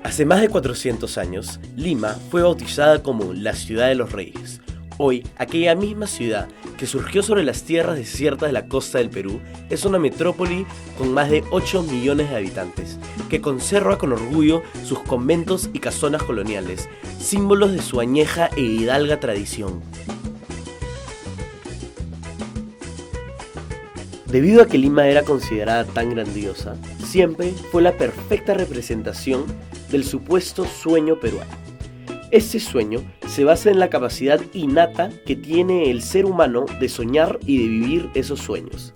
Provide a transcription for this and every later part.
Hace más de 400 años, Lima fue bautizada como la Ciudad de los Reyes. Hoy, aquella misma ciudad que surgió sobre las tierras desiertas de la costa del Perú es una metrópoli con más de 8 millones de habitantes, que conserva con orgullo sus conventos y casonas coloniales, símbolos de su añeja e hidalga tradición. Debido a que Lima era considerada tan grandiosa, siempre fue la perfecta representación del supuesto sueño peruano. Este sueño se basa en la capacidad innata que tiene el ser humano de soñar y de vivir esos sueños.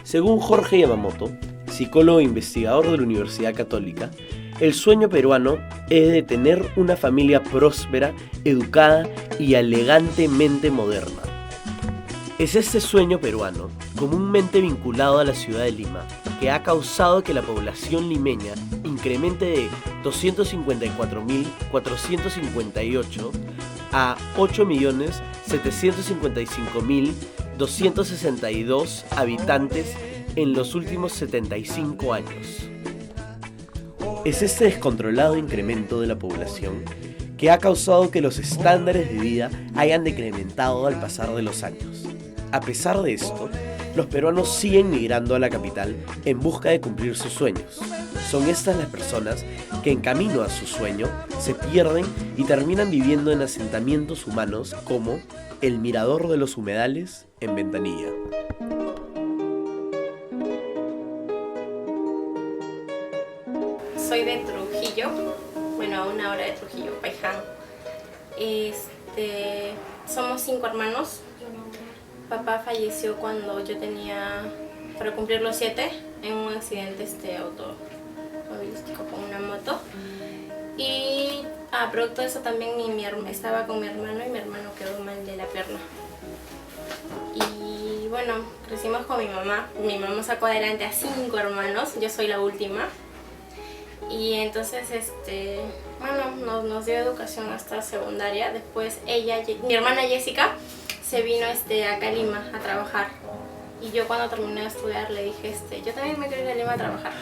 Según Jorge Yamamoto, psicólogo e investigador de la Universidad Católica, el sueño peruano es de tener una familia próspera, educada y elegantemente moderna. Es este sueño peruano, comúnmente vinculado a la ciudad de Lima, que ha causado que la población limeña incremente de 254.458 a 8.755.262 habitantes en los últimos 75 años. Es este descontrolado incremento de la población que ha causado que los estándares de vida hayan decrementado al pasar de los años. A pesar de esto, los peruanos siguen migrando a la capital en busca de cumplir sus sueños. Son estas las personas que en camino a su sueño se pierden y terminan viviendo en asentamientos humanos como el Mirador de los Humedales en Ventanilla. Soy de Trujillo, a una hora de Trujillo, Paiján. Somos 5 hermanos. Papá falleció cuando yo tenía para cumplir los 7 en un accidente automovilístico con una moto. Y producto de eso también estaba con mi hermano y mi hermano quedó mal de la pierna. Y bueno, crecimos con mi mamá. Mi mamá sacó adelante a 5 hermanos, yo soy la última. Y entonces nos dio educación hasta secundaria. Después mi hermana Jessica se vino acá a Lima a trabajar. Y yo cuando terminé de estudiar le dije, yo también me quiero ir a Lima a trabajar.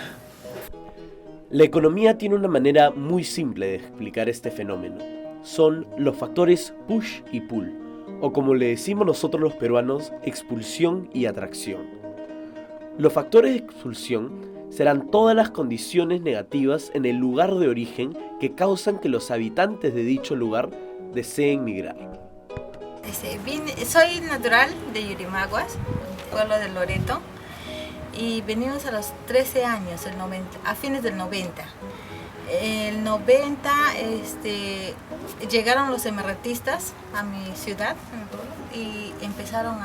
La economía tiene una manera muy simple de explicar este fenómeno. Son los factores push y pull, o como le decimos nosotros los peruanos, expulsión y atracción. Los factores de expulsión serán todas las condiciones negativas en el lugar de origen que causan que los habitantes de dicho lugar deseen migrar. Soy natural de Yurimaguas, pueblo de Loreto, y venimos a los 13 años, a fines del 90. El 90 llegaron los emergentistas a mi ciudad y empezaron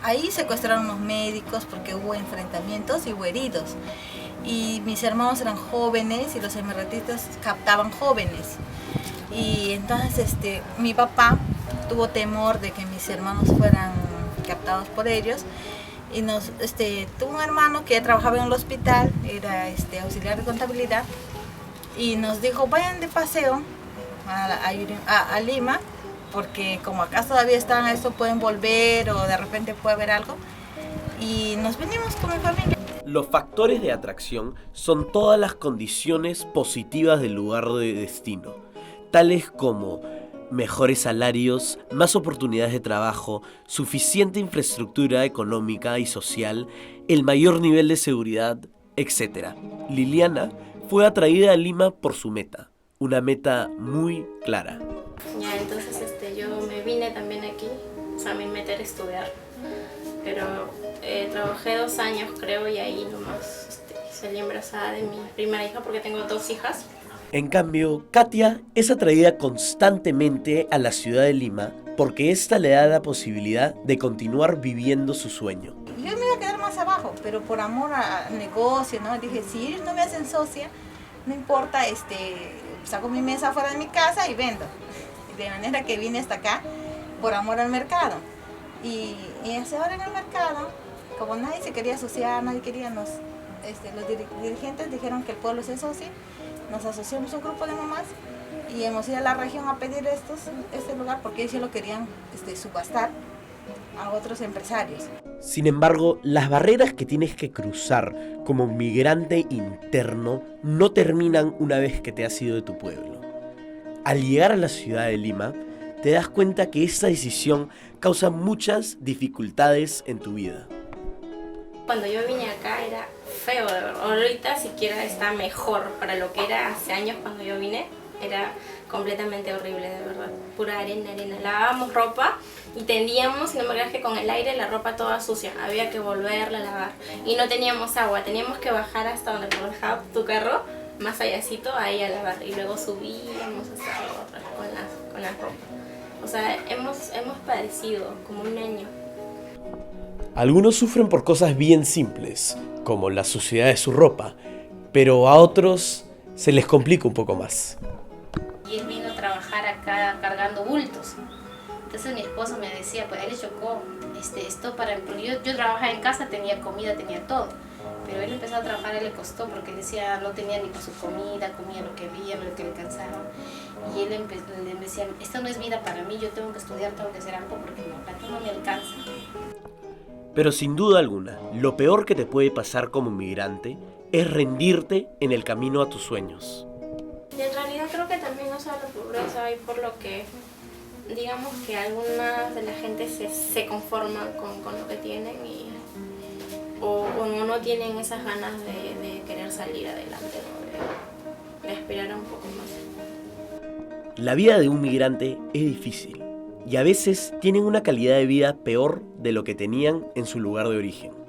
ahí secuestraron unos médicos porque hubo enfrentamientos y hubo heridos. Y mis hermanos eran jóvenes y los emergentistas captaban jóvenes. Y entonces mi papá tuvo temor de que mis hermanos fueran captados por ellos y tuvo un hermano que trabajaba en el hospital, era auxiliar de contabilidad, y nos dijo vayan de paseo a Lima porque como acá todavía están pueden volver o de repente puede haber algo, y nos venimos con mi familia. Los factores de atracción son todas las condiciones positivas del lugar de destino, tales como mejores salarios, más oportunidades de trabajo, suficiente infraestructura económica y social, el mayor nivel de seguridad, etc. Liliana fue atraída a Lima por su meta, una meta muy clara. Ya, entonces yo me vine también aquí, mi meta era estudiar, pero trabajé 2 años creo y ahí nomás salí embarazada de mi primera hija porque tengo 2 hijas. En cambio, Katia es atraída constantemente a la ciudad de Lima porque esta le da la posibilidad de continuar viviendo su sueño. Yo me iba a quedar más abajo, pero por amor al negocio, ¿no? Dije, si ellos no me hacen socia, no importa, saco mi mesa fuera de mi casa y vendo. De manera que vine hasta acá por amor al mercado. Y ahora en el mercado, como nadie se quería asociar, nadie quería, los dirigentes dijeron que el pueblo se asocie. Nos asociamos un grupo de mamás y hemos ido a la región a pedir este lugar porque ellos lo querían subastar a otros empresarios. Sin embargo, las barreras que tienes que cruzar como migrante interno no terminan una vez que te has ido de tu pueblo. Al llegar a la ciudad de Lima, te das cuenta que esa decisión causa muchas dificultades en tu vida. Cuando yo vine acá era feo, de verdad. Ahorita siquiera está mejor para lo que era hace años cuando yo vine. Era completamente horrible, de verdad. Pura arena, arena. Lavábamos ropa y tendíamos, y no me creas que con el aire la ropa toda sucia. Había que volverla a lavar. Y no teníamos agua, teníamos que bajar hasta donde te dejaba tu carro, más allácito, ahí a lavar. Y luego subíamos a hacerlo otra vez con la ropa. O sea, hemos padecido como un año. Algunos sufren por cosas bien simples, como la suciedad de su ropa, pero a otros se les complica un poco más. Y él vino a trabajar acá cargando bultos. Entonces mi esposo me decía, pues él le chocó esto para... Porque yo trabajaba en casa, tenía comida, tenía todo. Pero él empezó a trabajar, él le costó porque decía no tenía ni para su comida, comía lo que había, lo que le alcanzaba. Y él le decía, esto no es vida para mí, yo tengo que estudiar, tengo que hacer algo porque la plata no me alcanza. Pero sin duda alguna, lo peor que te puede pasar como migrante es rendirte en el camino a tus sueños. Y en realidad creo que también no solo pobreza y por lo que digamos que algunas de la gente se conforman con lo que tienen o no tienen esas ganas de querer salir adelante, ¿no? de aspirar a un poco más. La vida de un migrante es difícil y a veces tienen una calidad de vida peor de lo que tenían en su lugar de origen.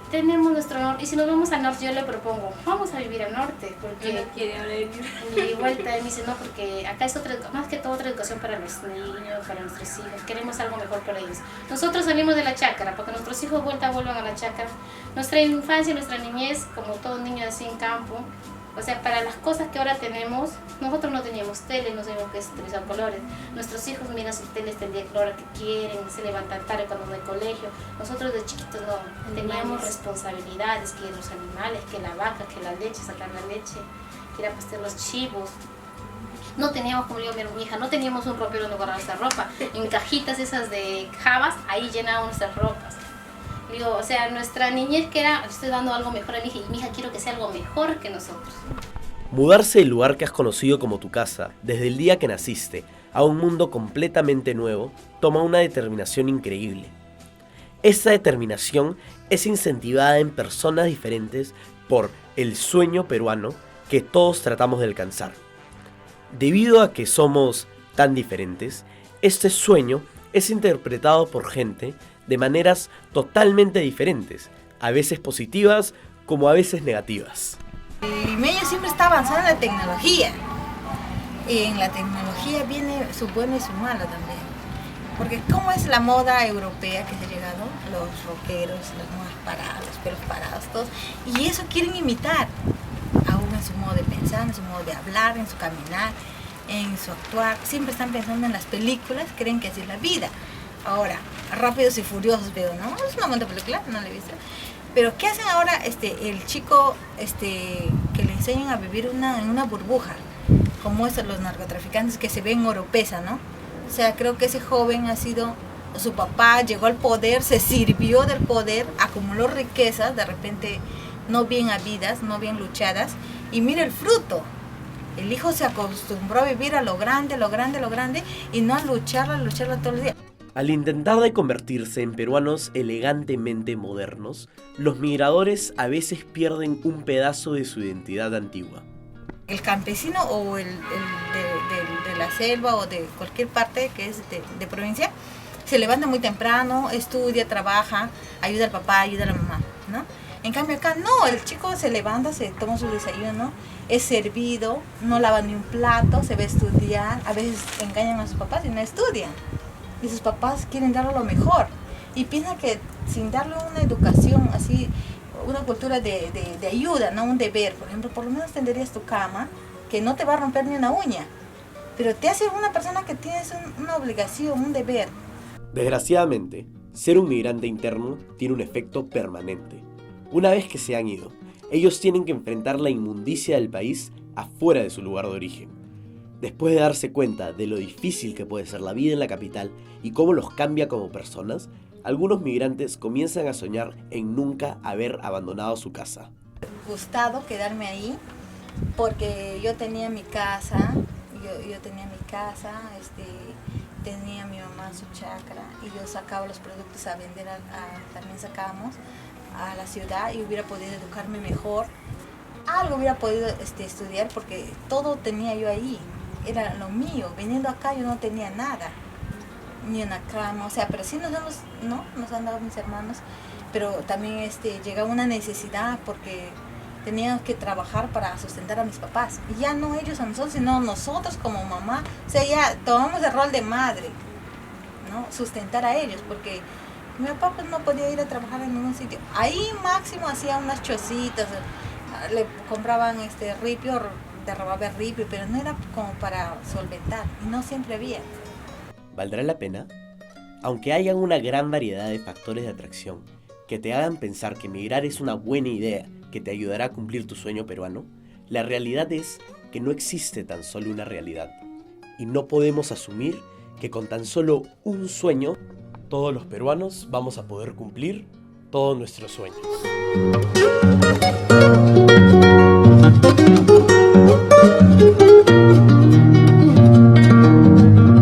Tenemos nuestro norte, y si nos vamos al norte yo le propongo, vamos a vivir al norte, porque no quiere venir. Y vuelta él me dice, no, porque acá es más que todo otra educación para los niños, para nuestros hijos, queremos algo mejor para ellos. Nosotros salimos de la chácara, porque nuestros hijos vuelvan a la chácara. Nuestra infancia, nuestra niñez, como todo niño así en campo, o sea, para las cosas que ahora tenemos, nosotros no teníamos tele, no sabíamos que es televisión colores. Nuestros hijos miran sus teles del día que hora que quieren, se levantan tarde cuando no hay colegio. Nosotros de chiquitos no, teníamos responsabilidades, que los animales, que la vaca, que la leche, sacar la leche, que ir a pastear los chivos. No teníamos, como digo mi hija, no teníamos un ropero donde guardar nuestra ropa. En cajitas esas de jabas, ahí llenábamos nuestras ropas. Digo, o sea, nuestra niñez que era, estoy dando algo mejor a mi hija y mi hija quiero que sea algo mejor que nosotros. Mudarse del lugar que has conocido como tu casa, desde el día que naciste, a un mundo completamente nuevo, toma una determinación increíble. Esa determinación es incentivada en personas diferentes por el sueño peruano que todos tratamos de alcanzar. Debido a que somos tan diferentes, este sueño es interpretado por gente de maneras totalmente diferentes, a veces positivas como a veces negativas. El limeño siempre está avanzando en la tecnología. En la tecnología viene su bueno y su malo también. Porque ¿cómo es la moda europea que se ha llegado? Los rockeros, las nuevas paradas, los pelos parados, todos. Y eso quieren imitar, aún en su modo de pensar, en su modo de hablar, en su caminar, en su actuar. Siempre están pensando en las películas, creen que así es la vida. Ahora, Rápidos y Furiosos veo, ¿no? Es una buena película, no la he visto. Pero ¿qué hacen ahora el chico que le enseñan a vivir en una burbuja? Como estos los narcotraficantes que se ven oropesa, ¿no? O sea, creo que ese joven ha sido, su papá llegó al poder, se sirvió del poder, acumuló riquezas, de repente no bien habidas, no bien luchadas, y mira el fruto. El hijo se acostumbró a vivir a lo grande, lo grande, lo grande, y no a lucharla todos los días. Al intentar de convertirse en peruanos elegantemente modernos, los migradores a veces pierden un pedazo de su identidad antigua. El campesino o el de la selva o de cualquier parte que es de provincia, se levanta muy temprano, estudia, trabaja, ayuda al papá, ayuda a la mamá, ¿no? En cambio acá no, el chico se levanta, se toma su desayuno, es servido, no lava ni un plato, se va a estudiar, a veces engañan a sus papás y no estudian. Y sus papás quieren darle lo mejor y piensan que sin darle una educación así, una cultura de ayuda, no un deber, por ejemplo, por lo menos tenderías tu cama, que no te va a romper ni una uña, pero te hace una persona que tienes una obligación, un deber. Desgraciadamente, Ser un migrante interno tiene un efecto permanente. Una vez que se han ido, ellos tienen que enfrentar la inmundicia del país afuera de su lugar de origen. Después de darse cuenta de lo difícil que puede ser la vida en la capital y cómo los cambia como personas, algunos migrantes comienzan a soñar en nunca haber abandonado su casa. Gustado quedarme ahí porque yo tenía mi casa, yo tenía mi casa, tenía mi mamá su chacra y yo sacaba los productos a vender, también sacábamos a la ciudad y hubiera podido educarme mejor, algo hubiera podido estudiar porque todo tenía yo ahí, era lo mío. Viniendo acá yo no tenía nada, ni una cama, o sea, pero sí nos han dado mis hermanos, pero también llegaba una necesidad porque teníamos que trabajar para sustentar a mis papás, y ya no ellos a nosotros, sino nosotros como mamá, o sea, ya tomamos el rol de madre, ¿no? Sustentar a ellos, porque mi papá pues no podía ir a trabajar en ningún sitio. Ahí máximo hacía unas chocitas, le compraban ripio, derramaba ripio, pero no era como para solventar, y no siempre había. ¿Valdrá la pena? Aunque hayan una gran variedad de factores de atracción que te hagan pensar que emigrar es una buena idea que te ayudará a cumplir tu sueño peruano, la realidad es que no existe tan solo una realidad. Y no podemos asumir que con tan solo un sueño, todos los peruanos vamos a poder cumplir todos nuestros sueños.